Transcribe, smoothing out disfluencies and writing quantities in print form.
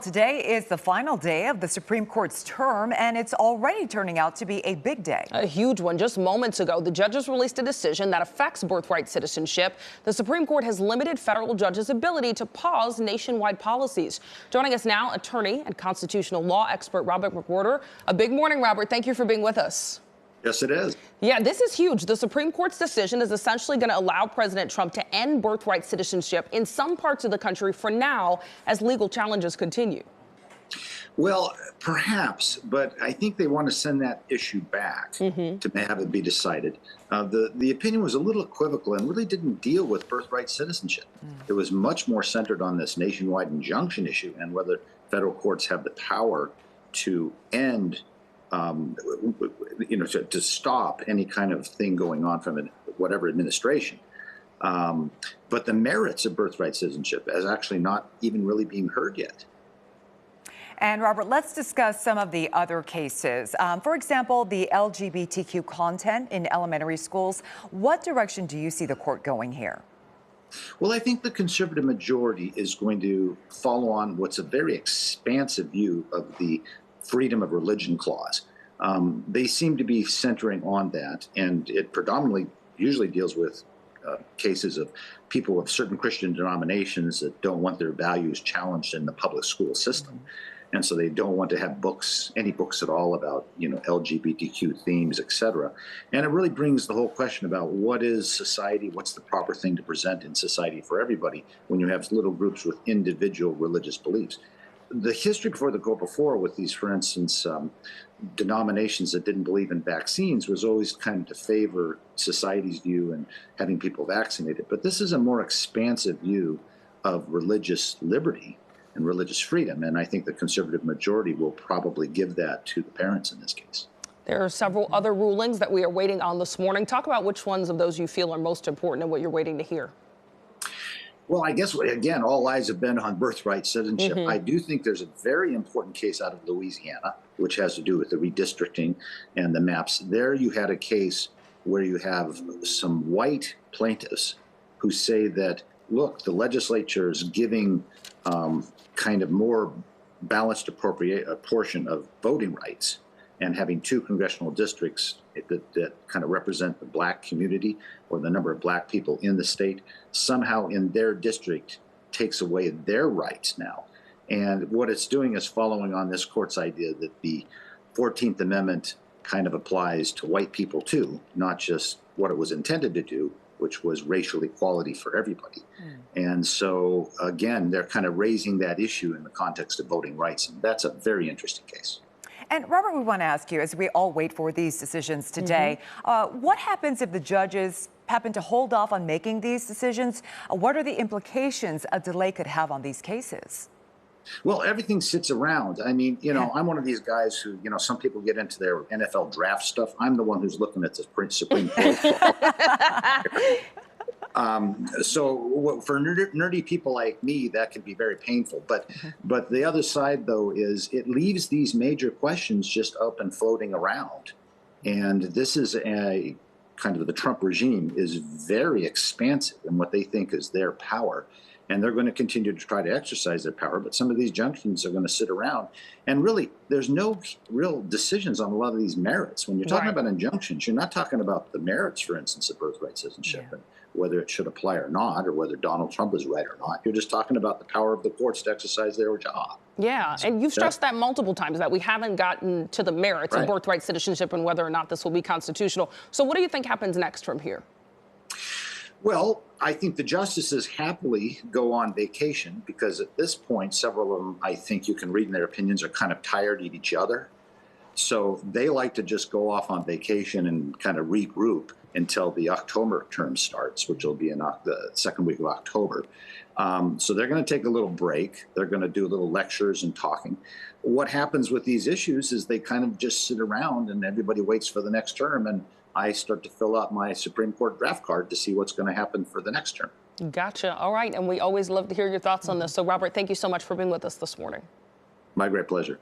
Today is the final day of the Supreme Court's term, and it's already turning out to be a big day. A huge one. Just moments ago, the judges released a decision that affects birthright citizenship. The Supreme Court has limited federal judges' ability to pause nationwide policies. Joining us now, attorney and constitutional law expert Robert McWhirter. A big morning, Robert. Thank you for being with us. Yes, it is. Yeah, this is huge. The Supreme Court's decision is essentially going to allow President Trump to end birthright citizenship in some parts of the country for now as legal challenges continue. Well, perhaps, but I think they want to send that issue back to have it be decided. The opinion was a little equivocal and really didn't deal with birthright citizenship. It was much more centered on this nationwide injunction issue and whether federal courts have the power to end to stop any kind of thing going on from whatever administration. But the merits of birthright citizenship is actually not even really being heard yet. And Robert, let's discuss some of the other cases. For example, the LGBTQ content in elementary schools. What direction do you see the court going here? Well, I think the conservative majority is going to follow on what's a very expansive view of the freedom of religion clause. They seem to be centering on that, and it predominantly usually deals with cases of people of certain Christian denominations that don't want their values challenged in the public school system. And so they don't want to have any books at all about, LGBTQ themes, et cetera. And it really brings the whole question about what is society, what's the proper thing to present in society for everybody when you have little groups with individual religious beliefs. The history before the court before with these, for instance, denominations that didn't believe in vaccines was always kind of to favor society's view and having people vaccinated. But this is a more expansive view of religious liberty and religious freedom. And I think the conservative majority will probably give that to the parents in this case. There are several other rulings that we are waiting on this morning. Talk about which ones of those you feel are most important and what you're waiting to hear. Well, I guess, again, all eyes have been on birthright citizenship. I do think there's a very important case out of Louisiana, which has to do with the redistricting and the maps. There you had a case where you have some white plaintiffs who say that, look, the legislature is giving kind of more balanced portion of voting rights and having two congressional districts that kind of represent the black community or the number of black people in the state, somehow in their district takes away their rights now. And what it's doing is following on this court's idea that the 14th Amendment kind of applies to white people too, not just what it was intended to do, which was racial equality for everybody. And so, again, they're kind of raising that issue in the context of voting rights. And that's a very interesting case. And Robert, we want to ask you, as we all wait for these decisions today, what happens if the judges happen to hold off on making these decisions? What are the implications a delay could have on these cases? Well, everything sits around. I mean, I'm one of these guys who, some people get into their NFL draft stuff. I'm the one who's looking at the Supreme Court. So for nerdy people like me, that can be very painful. But the other side, though, is it leaves these major questions just up and floating around. And this is a kind of the Trump regime is very expansive in what they think is their power. And they're going to continue to try to exercise their power. But some of these junctions are going to sit around. And really, there's no real decisions on a lot of these merits. When you're talking about injunctions, you're not talking about the merits, for instance, of birthright citizenship and whether it should apply or not, or whether Donald Trump is right or not. You're just talking about the power of the courts to exercise their job. Yeah, and you've stressed that multiple times, that we haven't gotten to the merits of birthright citizenship and whether or not this will be constitutional. So what do you think happens next from here? Well, I think the justices happily go on vacation because at this point, several of them, I think you can read in their opinions, are kind of tired of each other. So they like to just go off on vacation and kind of regroup until the October term starts, which will be in the second week of October. So they're going to take a little break. They're going to do little lectures and talking. What happens with these issues is they kind of just sit around and everybody waits for the next term. And I start to fill out my Supreme Court draft card to see what's going to happen for the next term. Gotcha. All right. And we always love to hear your thoughts on this. So, Robert, thank you so much for being with us this morning. My great pleasure.